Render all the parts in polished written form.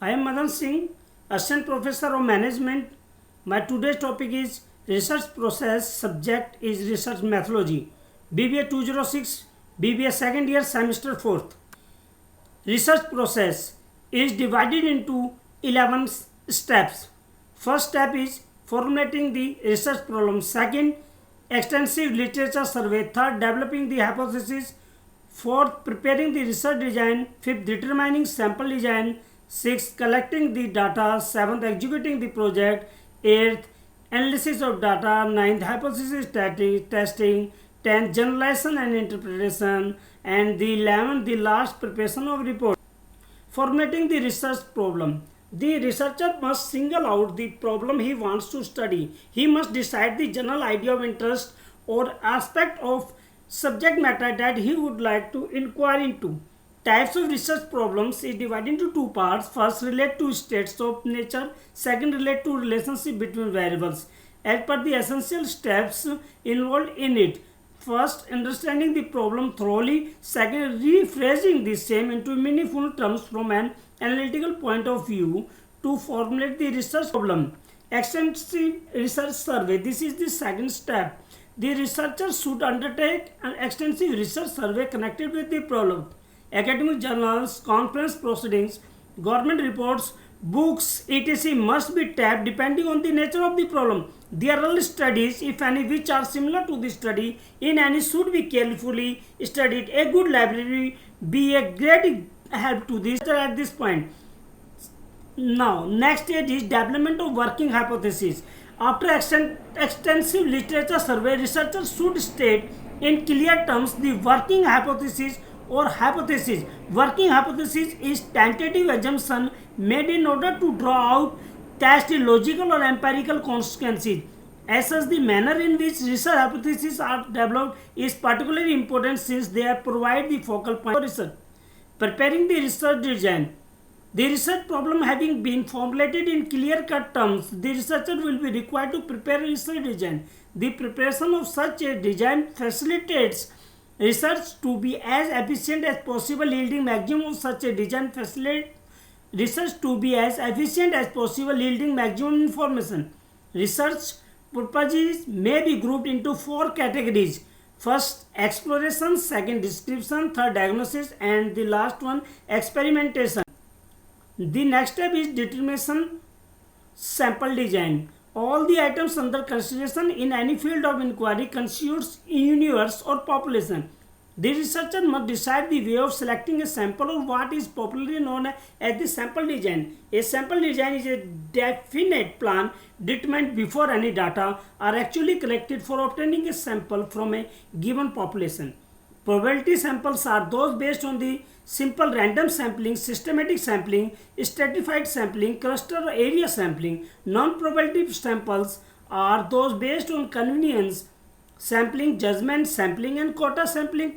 I am Madan Singh, Assistant Professor of Management. My today's topic is research process. Subject is research methodology. BBA 206, BBA second year, semester 4th. Research process is divided into 11 steps. First step is formulating the research problem. Second, extensive literature survey. Third, developing the hypothesis. Fourth, preparing the research design. Fifth, determining sample design. Sixth, collecting the data. Seventh, executing the project. Eighth, analysis of data. Ninth, hypothesis testing. 10th, generalization and interpretation. And the 11th, the last, preparation of report. Formulating the research problem. The researcher must single out the problem he wants to study. He must decide the general idea of interest or aspect of subject matter that he would like to inquire into. Types of research problems is divided into two parts. First, relate to states of nature. Second, relate to relationship between variables. As per the essential steps involved in it. First, understanding the problem thoroughly. Second, rephrasing the same into meaningful terms from an analytical point of view to formulate the research problem. Extensive research survey. This is the second step. The researcher should undertake an extensive research survey connected with the problem. Academic journals, conference proceedings, government reports, books, etc. must be tapped depending on the nature of the problem. There are studies, if any, which are similar to the study in any should be carefully studied. A good library be a great help to this at this point. Now, next stage is development of working hypothesis. After extensive literature survey, researchers should state in clear terms the working hypothesis or hypothesis. Working hypothesis is tentative assumption made in order to draw out test logical or empirical consequences. As such, the manner in which research hypotheses are developed is particularly important since they provide the focal point for research. Preparing the research design. The research problem having been formulated in clear-cut terms, the researcher will be required to prepare a research design. The preparation of such a design facilitates research to be as efficient as possible, yielding maximum of such a design research to be as efficient as possible, yielding maximum information. Research purposes may be grouped into four categories. First, exploration. Second, description. Third, diagnosis. And the last one, experimentation. The next step is determination, sample design. All the items under consideration in any field of inquiry constitutes universe or population. The researcher must decide the way of selecting a sample or what is popularly known as the sample design. A sample design is a definite plan determined before any data are actually collected for obtaining a sample from a given population. Probability samples are those based on the simple random sampling, systematic sampling, stratified sampling, cluster or area sampling. Non-probability samples are those based on convenience sampling, judgment sampling, and quota sampling.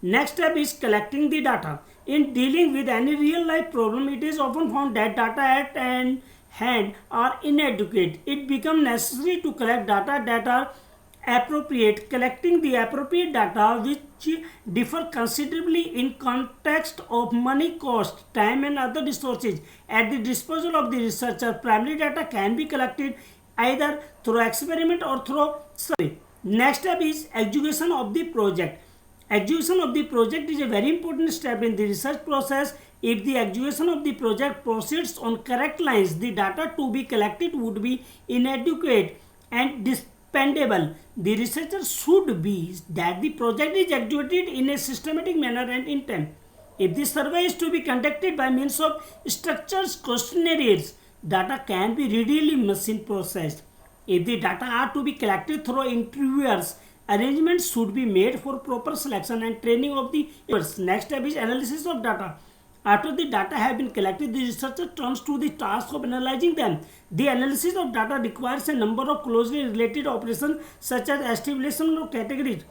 Next step is collecting the data. In dealing with any real life problem, it is often found that data at hand are inadequate. It becomes necessary to collect data that are appropriate. Collecting the appropriate data which differ considerably in context of money, cost, time, and other resources at the disposal of the researcher. Primary data can be collected either through experiment or through survey. Next step is execution of the project. Execution of the project is a very important step in the research process. If the execution of the project proceeds on correct lines, the data to be collected would be inadequate and dependable. The researcher should be that the project is executed in a systematic manner and in time. If the survey is to be conducted by means of structured questionnaires, data can be readily machine processed. If the data are to be collected through interviewers, arrangements should be made for proper selection and training of the interviewers. Next step is analysis of data. After the data have been collected, the researcher turns to the task of analyzing them. The analysis of data requires a number of closely related operations such as estimation of categories,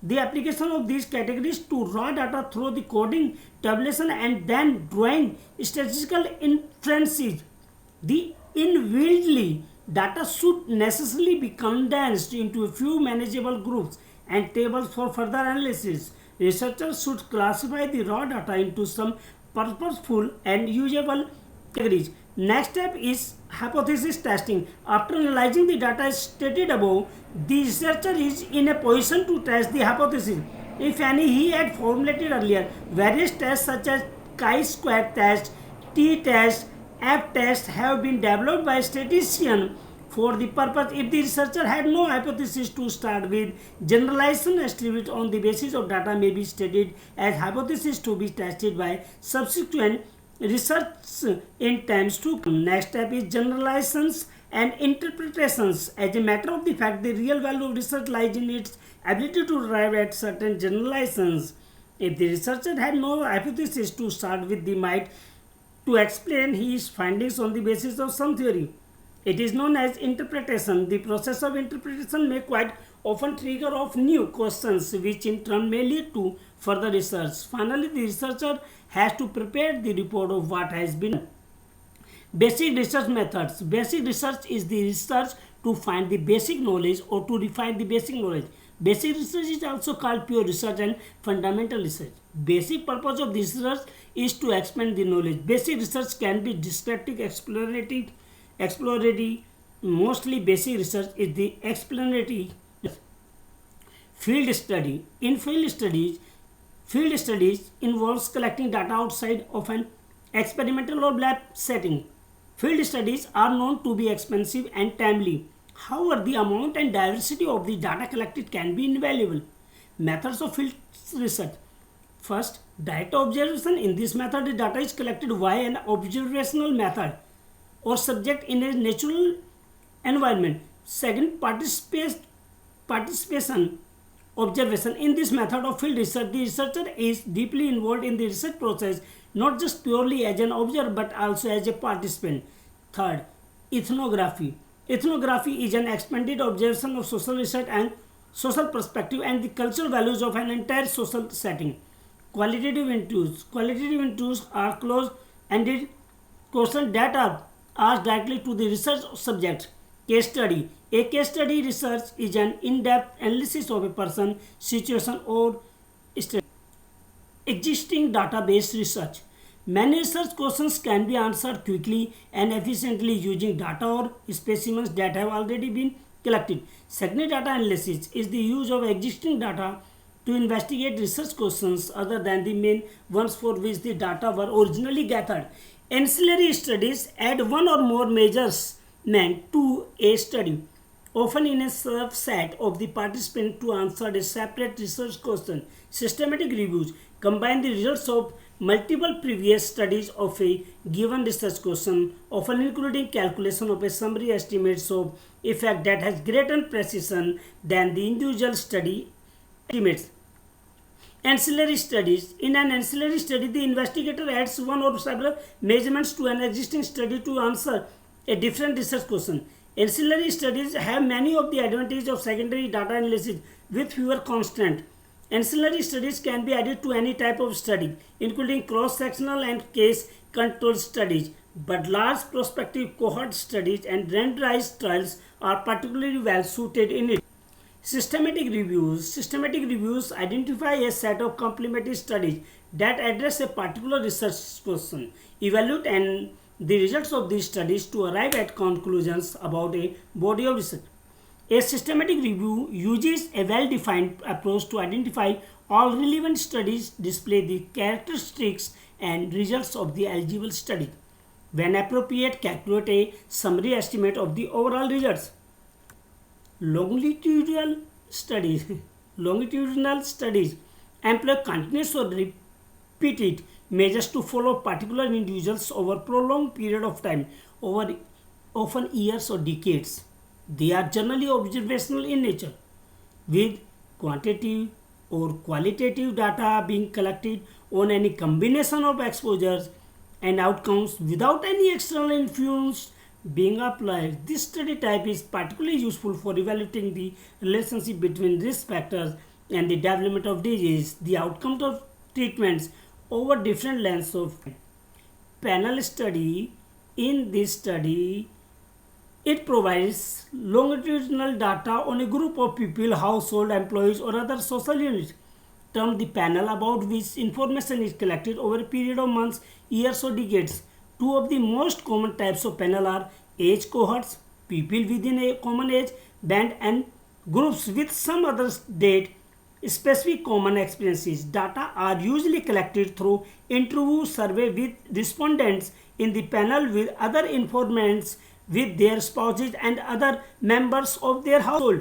the application of these categories to raw data through the coding, tabulation, and then drawing statistical inferences. The inbuilt data should necessarily be condensed into a few manageable groups and tables for further analysis. Researchers should classify the raw data into some purposeful and usable categories. Next step is hypothesis testing. After analyzing the data stated above, the researcher is in a position to test the hypothesis, if any, he had formulated earlier. Various tests such as chi-square test, t-test, f-test have been developed by statisticians for the purpose. If the researcher had no hypothesis to start with, generalization estimates on the basis of data may be stated as hypothesis to be tested by subsequent research in times to come. Next step is generalizations and interpretations. As a matter of the fact, the real value of research lies in its ability to arrive at certain generalizations. If the researcher had no hypothesis to start with, they might to explain his findings on the basis of some theory. It is known as interpretation. The process of interpretation may quite often trigger off new questions, which in turn may lead to further research. Finally, the researcher has to prepare the report of what has been done. Basic research methods. Basic research is the research to find the basic knowledge or to refine the basic knowledge. Basic research is also called pure research and fundamental research. Basic purpose of this research is to expand the knowledge. Basic research can be descriptive, exploratory. Mostly basic research is the explanatory. Field study. In field studies involves collecting data outside of an experimental or lab setting. Field studies are known to be expensive and timely. However, the amount and diversity of the data collected can be invaluable. Methods of field research. First, direct observation. In this method, the data is collected via an observational method or subject in a natural environment. Second, participation observation. In this method of field research, the researcher is deeply involved in the research process, not just purely as an observer but also as a participant. Third, ethnography. Ethnography is an expanded observation of social research and social perspective and the cultural values of an entire social setting. Qualitative interviews. Qualitative interviews are closed-ended questions that are asked directly to the research subject. Case study. A case study research is an in-depth analysis of a person, situation, or study. Existing database research. Many research questions can be answered quickly and efficiently using data or specimens that have already been collected. Secondary data analysis is the use of existing data to investigate research questions other than the main ones for which the data were originally gathered. Ancillary studies add one or more measures meant to a study, often in a subset of the participants to answer a separate research question. Systematic reviews combine the results of multiple previous studies of a given research question, often including calculation of a summary estimates of effect that has greater precision than the individual study estimates. Ancillary studies. In an ancillary study, the investigator adds one or several measurements to an existing study to answer a different research question. Ancillary studies have many of the advantages of secondary data analysis with fewer constraints. Ancillary studies can be added to any type of study, including cross-sectional and case-control studies, but large prospective cohort studies and randomized trials are particularly well suited in it. Systematic reviews. Systematic reviews identify a set of complementary studies that address a particular research question, evaluate and the results of these studies to arrive at conclusions about a body of research. A systematic review uses a well-defined approach to identify all relevant studies, display the characteristics and results of the eligible study. When appropriate, calculate a summary estimate of the overall results. Longitudinal studies. Longitudinal studies employ continuous or repeated measures to follow particular individuals over prolonged period of time, over often years or decades. They are generally observational in nature, with quantitative or qualitative data being collected on any combination of exposures and outcomes without any external influence being applied. This study type is particularly useful for evaluating the relationship between risk factors and the development of disease, the outcomes of treatments over different lengths of time. Panel study. In this study, it provides longitudinal data on a group of people, household, employees, or other social units. term the panel about which information is collected over a period of months, years, or decades. Two of the most common types of panel are age cohorts, people within a common age band, and groups with some other date specific common experiences. Data are usually collected through interview survey with respondents in the panel with other informants with their spouses and other members of their household.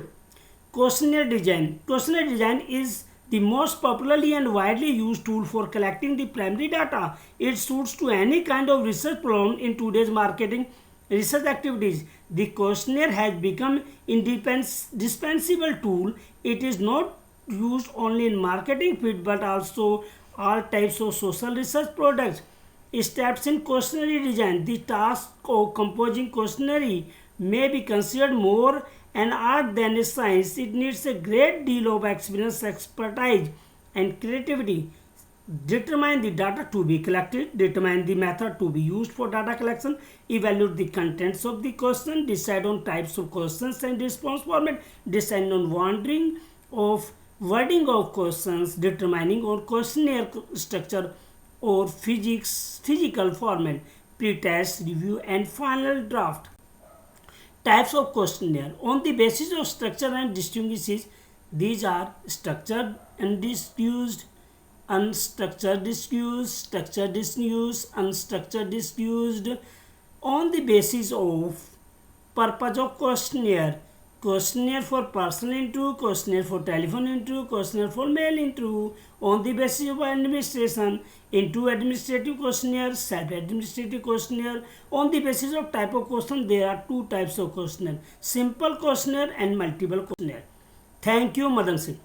Questionnaire design. Questionnaire design is the most popularly and widely used tool for collecting the primary data. It suits to any kind of research problem in today's marketing research activities. The questionnaire has become indispensable tool. It is not used only in marketing field but also all types of social research products. Steps in questionnaire design. The task of composing questionnaire may be considered more an art than a science. It needs a great deal of experience, expertise, and creativity. Determine the data to be collected, determine the method to be used for data collection, evaluate the contents of the question, decide on types of questions and response format, decide on wording of questions, determining on questionnaire structure or physical format, pre-test, review, and final draft. Types of questionnaire. On the basis of structure and distinguishes, these are structured and disused, unstructured disused, structured disused, unstructured disused. On the basis of purpose of questionnaire. Questionnaire for personal interview, questionnaire for telephone interview, questionnaire for mail interview. On the basis of administration, into administrative questionnaire, self-administrative questionnaire. On the basis of type of question, there are two types of questionnaire: simple questionnaire and multiple questionnaire. Thank you, Madan Singh.